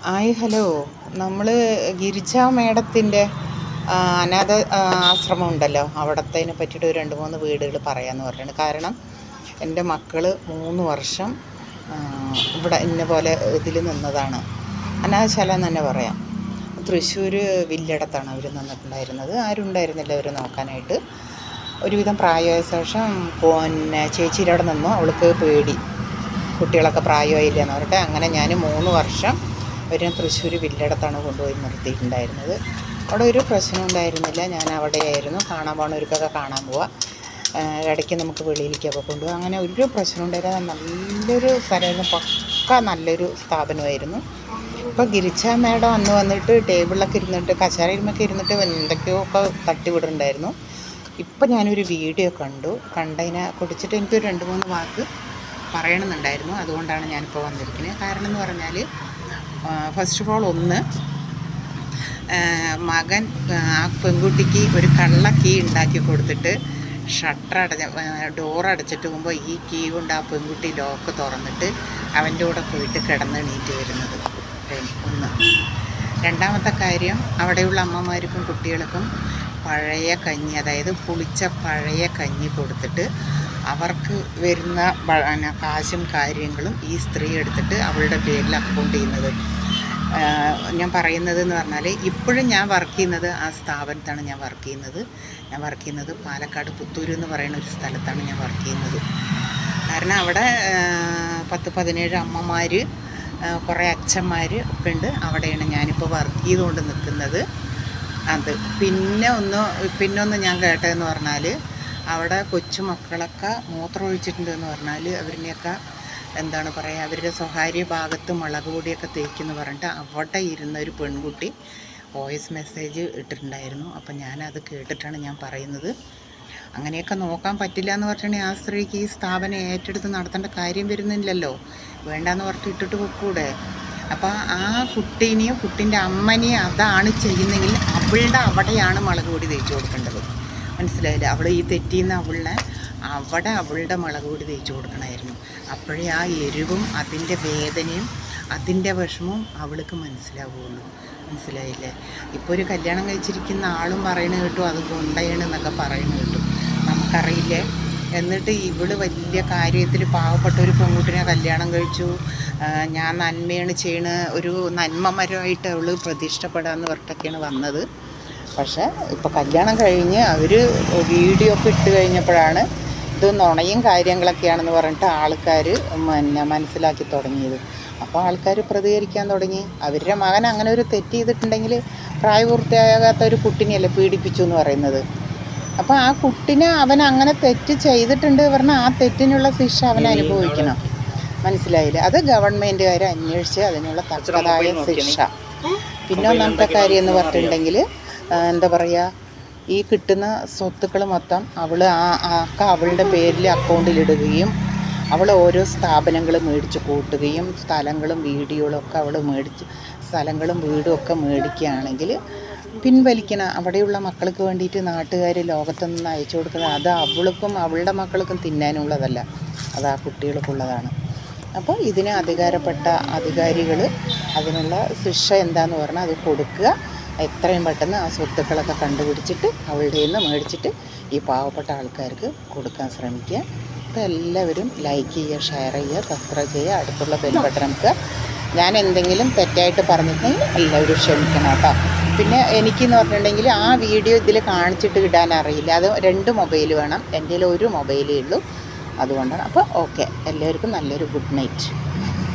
Hello. നമ്മൾ ഗിരിജ മേഡത്തിൻ്റെ അനാഥ ആശ്രമം ഉണ്ടല്ലോ, അവിടത്തേനെ പറ്റിയിട്ട് ഒരു 2-3 വീടുകൾ പറയാമെന്ന് പറഞ്ഞിട്ടുണ്ട്. കാരണം എൻ്റെ മക്കൾ 3 വർഷം ഇവിടെ ഇന്ന പോലെ ഇതിൽ നിന്നതാണ്. അനാഥശാല എന്ന് തന്നെ പറയാം. തൃശ്ശൂർ വില്ലടത്താണ് അവർ നിന്നിട്ടുണ്ടായിരുന്നത്. ആരും ഉണ്ടായിരുന്നില്ല അവർ നോക്കാനായിട്ട്. ഒരുവിധം പ്രായമായ ശേഷം ചേച്ചിയുടെ അവിടെ നിന്നു. അവൾക്ക് പേടി, കുട്ടികളൊക്കെ പ്രായമായില്ല എന്ന് പറഞ്ഞിട്ട് അങ്ങനെ ഞാൻ 3 വർഷം അവരെ തൃശ്ശൂർ വില്ലടത്താണ് കൊണ്ടുപോയി നിർത്തിയിട്ടുണ്ടായിരുന്നത്. അവിടെ ഒരു പ്രശ്നം ഉണ്ടായിരുന്നില്ല. ഞാൻ അവിടെയായിരുന്നു. കാണാൻ പോകണവർക്കൊക്കെ കാണാൻ പോവുക, ഇടയ്ക്ക് നമുക്ക് വെളിയിലേക്കൊക്കെ കൊണ്ടുപോകുക. അങ്ങനെ ഒരു പ്രശ്നം ഉണ്ടായിരുന്നില്ല. നല്ലൊരു സ്ഥലമായിരുന്നു, പക്ക നല്ലൊരു സ്ഥാപനമായിരുന്നു. ഇപ്പോൾ ഗിരിജ മേഡം വന്നിട്ട് ടേബിളിലൊക്കെ ഇരുന്നിട്ട് കസേരയിലുമൊക്കെ ഇരുന്നിട്ട് എന്തൊക്കെയോ ഒക്കെ തട്ടിവിടുന്നുണ്ടായിരുന്നു. ഇപ്പം ഞാനൊരു വീഡിയോ കണ്ടതിനെ കുറിച്ചിട്ട് എനിക്കൊരു 2-3 വാക്ക് പറയണമെന്നുണ്ടായിരുന്നു. അതുകൊണ്ടാണ് ഞാനിപ്പോൾ വന്നിരിക്കുന്നത്. കാരണം എന്ന് പറഞ്ഞാൽ, ഫസ്റ്റ് ഓഫ് ഓൾ മകൻ ആ പെൺകുട്ടിക്ക് ഒരു കള്ള കീ ഉണ്ടാക്കി കൊടുത്തിട്ട് ഡോർ അടച്ചിട്ട് പോകുമ്പോൾ ഈ കീ കൊണ്ട് ആ പെൺകുട്ടി ലോക്ക് തുറന്നിട്ട് അവൻ്റെ കൂടെ പോയിട്ട് കിടന്നെണീറ്റ് വരുന്നത് ഒന്ന്. രണ്ടാമത്തെ കാര്യം, അവിടെയുള്ള അമ്മമാർക്കും കുട്ടികൾക്കും പഴയ കഞ്ഞി, അതായത് പുളിച്ച പഴയ കഞ്ഞി കൊടുത്തിട്ട് അവർക്ക് വരുന്ന കാശും കാര്യങ്ങളും ഈ സ്ത്രീ എടുത്തിട്ട് അവളുടെ പേരിൽ അക്കൗണ്ട് ചെയ്യുന്നത്. ഞാൻ പറയുന്നത് എന്ന് പറഞ്ഞാൽ, ഇപ്പോഴും ഞാൻ വർക്ക് ചെയ്യുന്നത് ആ സ്ഥാപനത്താണ്. ഞാൻ വർക്ക് ചെയ്യുന്നത് പാലക്കാട് പുത്തൂർ എന്ന് പറയുന്ന ഒരു സ്ഥലത്താണ് ഞാൻ വർക്ക് ചെയ്യുന്നത്. കാരണം അവിടെ 10-17 അമ്മമാർ, കുറേ അച്ഛന്മാർ ഒക്കെ ഉണ്ട്. അവിടെയാണ് ഞാനിപ്പോൾ വർക്ക് ചെയ്തുകൊണ്ട് നിൽക്കുന്നത്. പിന്നെ ഒന്ന് ഞാൻ കേട്ടതെന്ന് പറഞ്ഞാൽ, അവിടെ കൊച്ചുമക്കളൊക്കെ മൂത്രമൊഴിച്ചിട്ടുണ്ടെന്ന് പറഞ്ഞാൽ അവരിനെയൊക്കെ എന്താണ് പറയുക, അവരുടെ സ്വകാര്യ ഭാഗത്ത് മുളക് പൊടിയൊക്കെ തേക്കെന്ന് പറഞ്ഞിട്ട് അവിടെ ഇരുന്ന ഒരു പെൺകുട്ടി വോയിസ് മെസ്സേജ് ഇട്ടിട്ടുണ്ടായിരുന്നു. അപ്പം ഞാനത് കേട്ടിട്ടാണ് ഞാൻ പറയുന്നത്. അങ്ങനെയൊക്കെ നോക്കാൻ പറ്റില്ല എന്ന് പറഞ്ഞിട്ടുണ്ടെങ്കിൽ ആ സ്ത്രീക്ക് ഈ സ്ഥാപനം ഏറ്റെടുത്ത് നടത്തേണ്ട കാര്യം വരുന്നില്ലല്ലോ. വേണ്ടാന്ന് പറഞ്ഞിട്ട് ഇട്ടിട്ട് വെക്കൂടെ? അപ്പോൾ ആ കുട്ടീനെയും കുട്ടീൻ്റെ അമ്മനെയും അതാണ് ചെയ്യുന്നെങ്കിൽ അവളുടെ അവിടെയാണ് മുളക് പൊടി തേച്ച് കൊടുക്കേണ്ടത്. മനസ്സിലായില്ല? അവൾ ഈ തെറ്റിന്ന് അവിടെ അവളുടെ മുളക് പൊടി തേച്ച് കൊടുക്കണമായിരുന്നു. അപ്പോഴേ ആ എരിവും അതിൻ്റെ വേദനയും അതിൻ്റെ വിഷമവും അവൾക്ക് മനസ്സിലാവുള്ളൂ. മനസ്സിലായില്ലേ? ഇപ്പോൾ ഒരു കല്യാണം കഴിച്ചിരിക്കുന്ന ആളും പറയണ കേട്ടു, അത് കൊണ്ടയണെന്നൊക്കെ പറയണ കേട്ടു. നമുക്കറിയില്ലേ? എന്നിട്ട് ഇവള് വലിയ കാര്യത്തിൽ പാവപ്പെട്ട ഒരു പെൺകുട്ടിനെ കല്യാണം കഴിച്ചു, ഞാൻ നന്മയാണ് ചെയ്യണ, ഒരു നന്മമരമായിട്ട് അവൾ പ്രതിഷ്ഠപ്പെടാമെന്ന് പറഞ്ഞിട്ടൊക്കെയാണ് വന്നത്. പക്ഷേ ഇപ്പോൾ കല്യാണം കഴിഞ്ഞ് അവർ വീഡിയോ ഒക്കെ ഇട്ട് കഴിഞ്ഞപ്പോഴാണ് ഇത് നുണയും കാര്യങ്ങളൊക്കെയാണെന്ന് പറഞ്ഞിട്ട് ആൾക്കാർ മനസ്സിലാക്കി തുടങ്ങിയത്. അപ്പോൾ ആൾക്കാർ പ്രതികരിക്കാൻ തുടങ്ങി. അവരുടെ മകൻ അങ്ങനെ ഒരു തെറ്റ് ചെയ്തിട്ടുണ്ടെങ്കിൽ, പ്രായപൂർത്തിയാകാത്ത ഒരു കുട്ടിനെയല്ലേ പീഡിപ്പിച്ചു എന്ന് പറയുന്നത്. അപ്പോൾ ആ കുട്ടിനെ അവൻ അങ്ങനെ തെറ്റ് ചെയ്തിട്ടുണ്ട് പറഞ്ഞാൽ ആ തെറ്റിനുള്ള ശിക്ഷ അവൻ അനുഭവിക്കണം. മനസ്സിലായില്ലേ? അത് ഗവൺമെൻറ്റുകാർ അന്വേഷിച്ച് അതിനുള്ള തക്കതായ ശിക്ഷ. പിന്നെ ഒന്നാമത്തെ കാര്യം എന്ന് പറഞ്ഞിട്ടുണ്ടെങ്കിൽ, എന്താ പറയുക, ഈ കിട്ടുന്ന സ്വത്തുക്കൾ മൊത്തം അവളുടെ പേരിൽ അക്കൗണ്ടിലിടുകയും അവൾ ഓരോ സ്ഥാപനങ്ങൾ മേടിച്ച് കൂട്ടുകയും സ്ഥലങ്ങളും വീടും ഒക്കെ മേടിക്കുകയാണെങ്കിൽ പിൻവലിക്കണം. അവിടെയുള്ള മക്കൾക്ക് വേണ്ടിയിട്ട് നാട്ടുകാർ ലോകത്തു നിന്ന് അയച്ചു കൊടുക്കുന്നത് അത് അവൾക്കും അവളുടെ മക്കൾക്കും തിന്നാനുള്ളതല്ല, അത് ആ കുട്ടികൾക്കുള്ളതാണ്. അപ്പോൾ ഇതിന് അധികാരപ്പെട്ട അധികാരികൾ അതിനുള്ള ശിക്ഷ എന്താണെന്ന് പറഞ്ഞാൽ അത് കൊടുക്കുക. എത്രയും പെട്ടെന്ന് ആ സ്വത്തുക്കളൊക്കെ കണ്ടുപിടിച്ചിട്ട് അവളുടെ നിന്ന് മേടിച്ചിട്ട് ഈ പാവപ്പെട്ട ആൾക്കാർക്ക് കൊടുക്കാൻ ശ്രമിക്കുക. അപ്പോൾ എല്ലാവരും ലൈക്ക് ചെയ്യുക, ഷെയർ ചെയ്യുക, സബ്സ്ക്രൈബ് ചെയ്യുക, അടുത്തുള്ള ബെൽ ബട്ടൺ അമർത്തുക. ഞാൻ എന്തെങ്കിലും തെറ്റായിട്ട് പറഞ്ഞിട്ടുണ്ടെങ്കിൽ എല്ലാവരും ക്ഷമിക്കണം കേട്ടോ. പിന്നെ എനിക്കെന്ന് പറഞ്ഞിട്ടുണ്ടെങ്കിൽ ആ വീഡിയോ ഇതിൽ കാണിച്ചിട്ട് ഇടാൻ അറിയില്ല. അത് 2 മൊബൈൽ വേണം. എൻ്റെ കയ്യിൽ 1 മൊബൈലേ ഉള്ളൂ. അതുകൊണ്ടാണ്. അപ്പോൾ ഓക്കെ, എല്ലാവർക്കും നല്ലൊരു ഗുഡ് നൈറ്റ്.